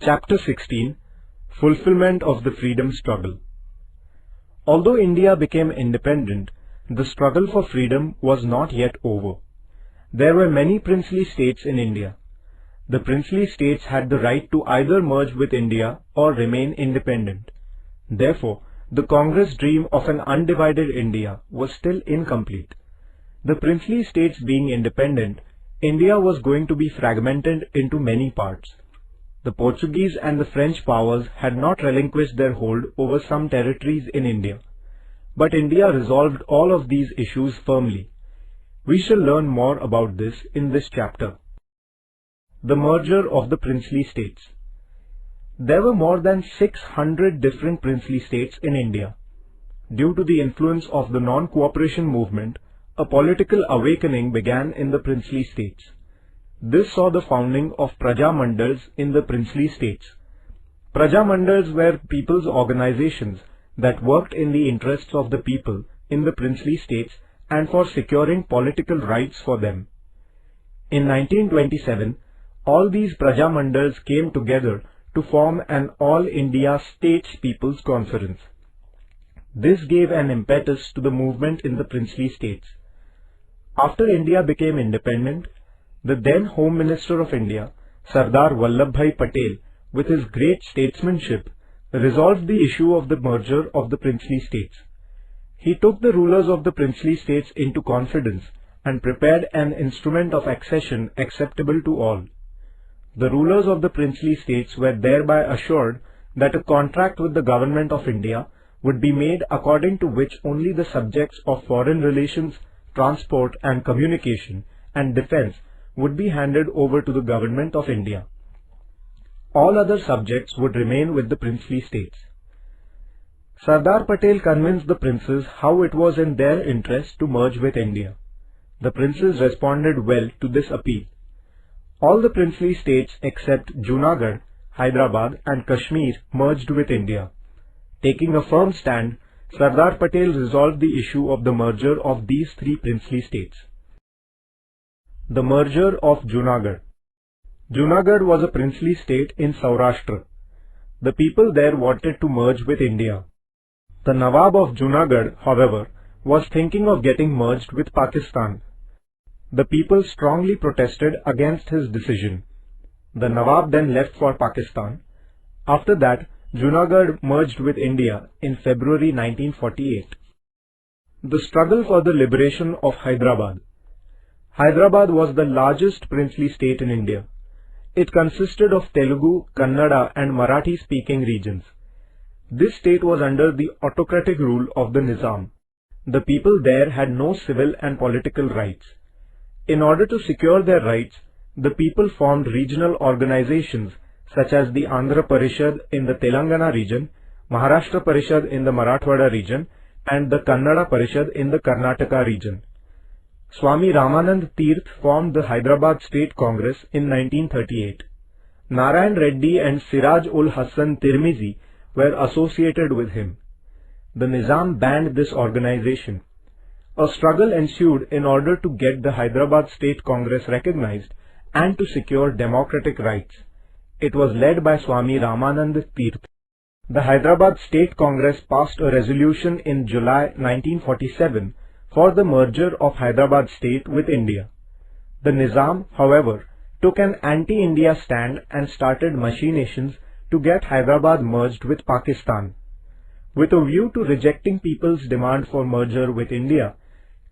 Chapter 16 Fulfillment of the Freedom Struggle. Although India became independent, the struggle for freedom was not yet over. There were many princely states in India. The princely states had the right to either merge with India or remain independent. Therefore, the Congress dream of an undivided India was still incomplete. The princely states being independent, India was going to be fragmented into many parts. The Portuguese and the French powers had not relinquished their hold over some territories in India. But India resolved all of these issues firmly. We shall learn more about this in this chapter. The merger of the princely states. There were more than 600 different princely states in India. Due to the influence of the non-cooperation movement, a political awakening began in the princely states. This saw the founding of Praja Mandals in the princely states. Praja Mandals were people's organizations that worked in the interests of the people in the princely states and for securing political rights for them. In 1927, all these Praja Mandals came together to form an All India States People's Conference. This gave an impetus to the movement in the princely states. After India became independent, the then Home Minister of India, Sardar Vallabhbhai Patel, with his great statesmanship, resolved the issue of the merger of the princely states. He took the rulers of the princely states into confidence and prepared an instrument of accession acceptable to all. The rulers of the princely states were thereby assured that a contract with the government of India would be made according to which only the subjects of foreign relations, transport and communication and defense would be handed over to the government of India. All other subjects would remain with the princely states. Sardar Patel convinced the princes how it was in their interest to merge with India. The princes responded well to this appeal. All the princely states except Junagadh, Hyderabad and Kashmir merged with India. Taking a firm stand, Sardar Patel resolved the issue of the merger of these three princely states. The merger of Junagadh. Junagadh was a princely state in Saurashtra. The people there wanted to merge with India. The Nawab of Junagadh, however, was thinking of getting merged with Pakistan. The people strongly protested against his decision. The Nawab then left for Pakistan. After that, Junagadh merged with India in February 1948. The struggle for the liberation of Hyderabad. Hyderabad was the largest princely state in India. It consisted of Telugu, Kannada and Marathi-speaking regions. This state was under the autocratic rule of the Nizam. The people there had no civil and political rights. In order to secure their rights, the people formed regional organizations such as the Andhra Parishad in the Telangana region, Maharashtra Parishad in the Marathwada region, and the Kannada Parishad in the Karnataka region. Swami Ramanand Tirth formed the Hyderabad State Congress in 1938. Narayan Reddy and Siraj ul Hassan Tirmizi were associated with him. The Nizam banned this organization. A struggle ensued in order to get the Hyderabad State Congress recognized and to secure democratic rights. It was led by Swami Ramanand Tirth. The Hyderabad State Congress passed a resolution in July 1947 for the merger of Hyderabad state with India. The Nizam, however, took an anti-India stand and started machinations to get Hyderabad merged with Pakistan. With a view to rejecting people's demand for merger with India,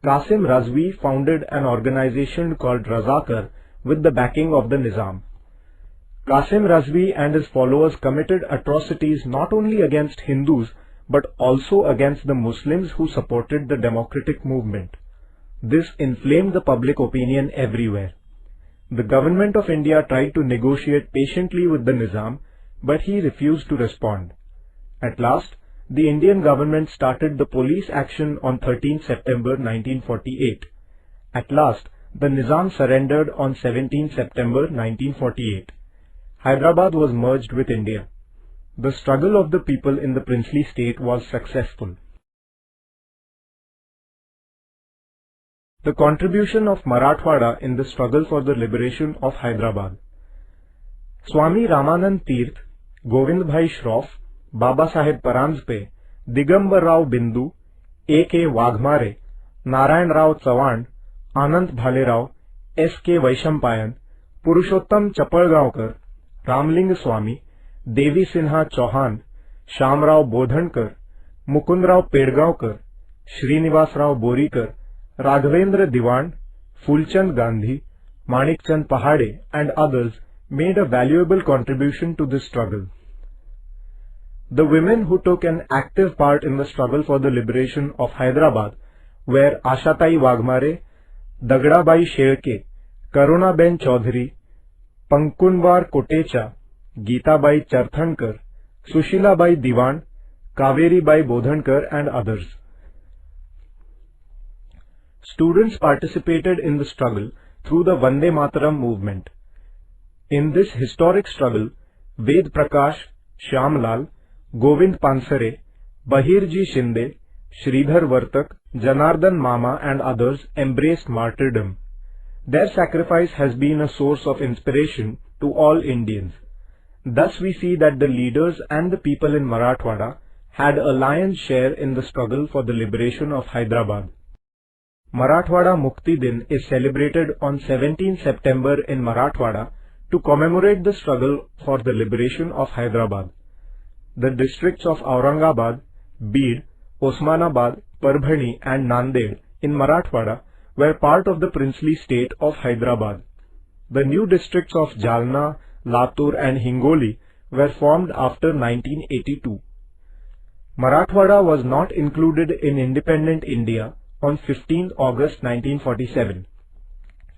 Qasim Razvi founded an organization called Razakar with the backing of the Nizam. Qasim Razvi and his followers committed atrocities not only against Hindus but also against the Muslims who supported the democratic movement. This inflamed the public opinion everywhere. The government of India tried to negotiate patiently with the Nizam, but he refused to respond. At last, the Indian government started the police action on 13 September 1948. At last, the Nizam surrendered on 17 September 1948. Hyderabad was merged with India. The struggle of the people in the princely state was successful. The contribution of Marathwada in the struggle for the liberation of Hyderabad. Swami Ramanand Tirth, Govind Bhai Shroff, Baba Saheb Paranjpe, Digambar Rao Bindu, A.K. Waghmare, Narayan Rao Chavan, Anant Bhalerao, S.K. Vaishampayan, Purushottam Chapalgaonkar, Ramling Swami, Devi Sinha Chauhan, Shamrao Bodhankar, Mukundrao Pedgaonkar, Srinivas Rao Borikar, Raghavendra Diwan, Fulchand Gandhi, Manikchand Pahade and others made a valuable contribution to this struggle. The women who took an active part in the struggle for the liberation of Hyderabad were Ashatai Waghmare, Dagdabai Shelke, Karunaben Chaudhary, Pankunwar Kotecha, Geetabai Charthankar, Sushilabai Diwan, Kaveribai Bodhankar and others. Students participated in the struggle through the Vande Mataram movement. In this historic struggle, Ved Prakash, Shyamlal, Govind Pansare, Bahirji Shinde, Sridhar Vartak, Janardhan Mama and others embraced martyrdom. Their sacrifice has been a source of inspiration to all Indians. Thus we see that the leaders and the people in Marathwada had a lion's share in the struggle for the liberation of Hyderabad. Marathwada Mukti Din is celebrated on 17 September in Marathwada to commemorate the struggle for the liberation of Hyderabad. The districts of Aurangabad, Beed, Osmanabad, Parbhani and Nanded in Marathwada were part of the princely state of Hyderabad. The new districts of Jalna, Latur and Hingoli were formed after 1982. Marathwada was not included in independent India on 15 August 1947.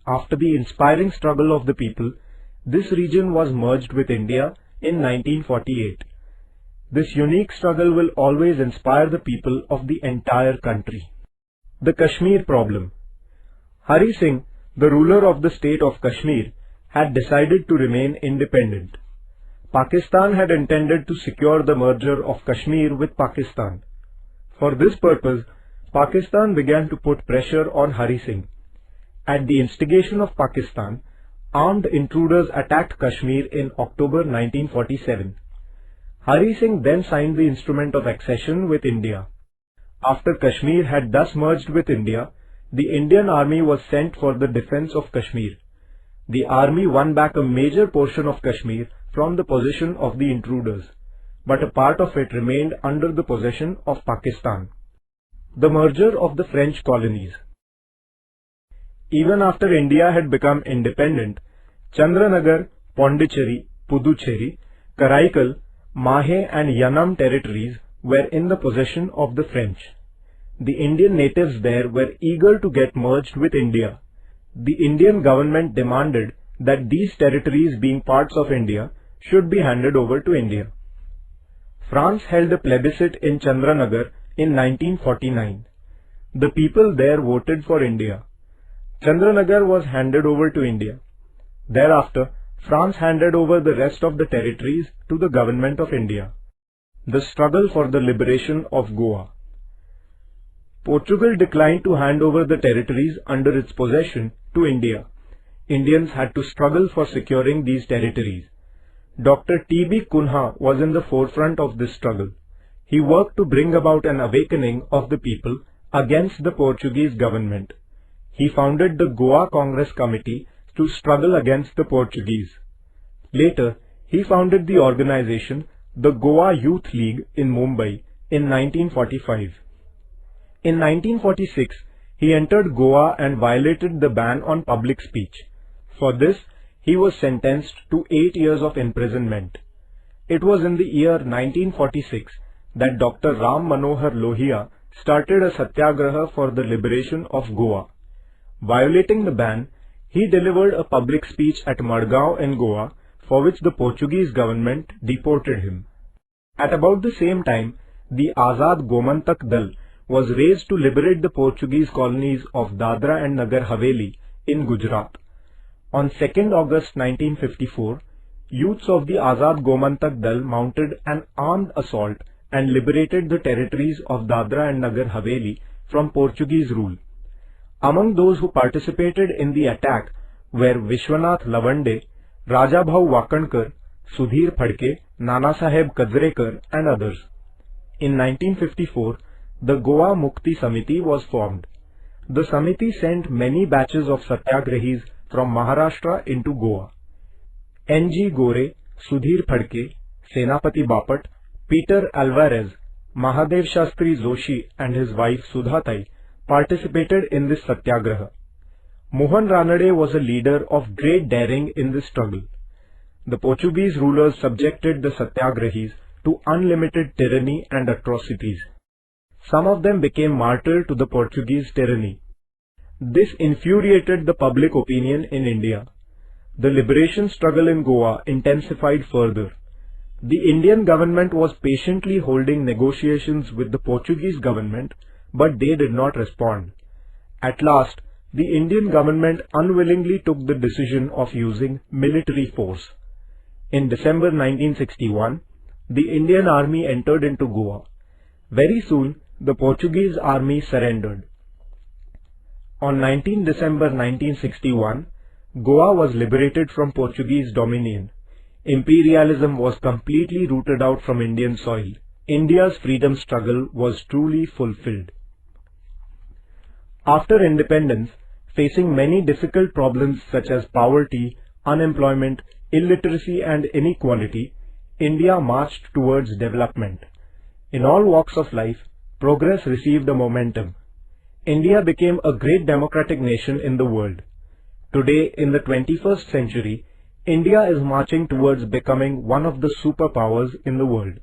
After the inspiring struggle of the people, this region was merged with India in 1948. This unique struggle will always inspire the people of the entire country. The Kashmir problem. Hari Singh, the ruler of the state of Kashmir, had decided to remain independent. Pakistan had intended to secure the merger of Kashmir with Pakistan. For this purpose, Pakistan began to put pressure on Hari Singh. At the instigation of Pakistan, armed intruders attacked Kashmir in October 1947. Hari Singh then signed the instrument of accession with India. After Kashmir had thus merged with India, the Indian army was sent for the defense of Kashmir. The army won back a major portion of Kashmir from the possession of the intruders, but a part of it remained under the possession of Pakistan. The merger of the French colonies. Even after India had become independent, Chandranagar, Pondicherry, Puducherry, Karaikal, Mahe and Yanam territories were in the possession of the French. The Indian natives there were eager to get merged with India. The Indian government demanded that these territories, being parts of India, should be handed over to India. France held a plebiscite in Chandranagar in 1949. The people there voted for India. Chandranagar was handed over to India. Thereafter, France handed over the rest of the territories to the government of India. The struggle for the liberation of Goa. Portugal declined to hand over the territories under its possession to India. Indians had to struggle for securing these territories. Dr. T.B. Kunha was in the forefront of this struggle. He worked to bring about an awakening of the people against the Portuguese government. He founded the Goa Congress Committee to struggle against the Portuguese. Later, he founded the organization, the Goa Youth League in Mumbai in 1945. In 1946, he entered Goa and violated the ban on public speech. For this, he was sentenced to 8 years of imprisonment. It was in the year 1946 that Dr. Ram Manohar Lohia started a satyagraha for the liberation of Goa. Violating the ban, he delivered a public speech at Madgaon in Goa, for which the Portuguese government deported him. At about the same time, the Azad Gomantak Dal was raised to liberate the Portuguese colonies of Dadra and Nagar Haveli in Gujarat. On 2nd August 1954, youths of the Azad Gomantak Dal mounted an armed assault and liberated the territories of Dadra and Nagar Haveli from Portuguese rule. Among those who participated in the attack were Vishwanath Lavande, Rajabhau Wakankar, Sudhir Phadke, Nanasaheb Kajrekar and others. In 1954, the Goa Mukti Samiti was formed. The Samiti sent many batches of Satyagrahis from Maharashtra into Goa. N.G. Gore, Sudhir Phadke, Senapati Bapat, Peter Alvarez, Mahadev Shastri Joshi and his wife Sudhatai participated in this satyagraha. Mohan Ranade was a leader of great daring in this struggle. The Portuguese rulers subjected the satyagrahis to unlimited tyranny and atrocities. Some of them became martyrs to the Portuguese tyranny. This infuriated the public opinion in India. The liberation struggle in Goa intensified further. The Indian government was patiently holding negotiations with the Portuguese government, but they did not respond. At last, the Indian government unwillingly took the decision of using military force. In December 1961, the Indian army entered into Goa. Very soon, the Portuguese army surrendered. On 19 December 1961, Goa was liberated from Portuguese dominion. Imperialism was completely rooted out from Indian soil. India's freedom struggle was truly fulfilled. After independence, facing many difficult problems such as poverty, unemployment, illiteracy and inequality, India marched towards development. In all walks of life, progress received a momentum. India became a great democratic nation in the world. Today, in the 21st century, India is marching towards becoming one of the superpowers in the world.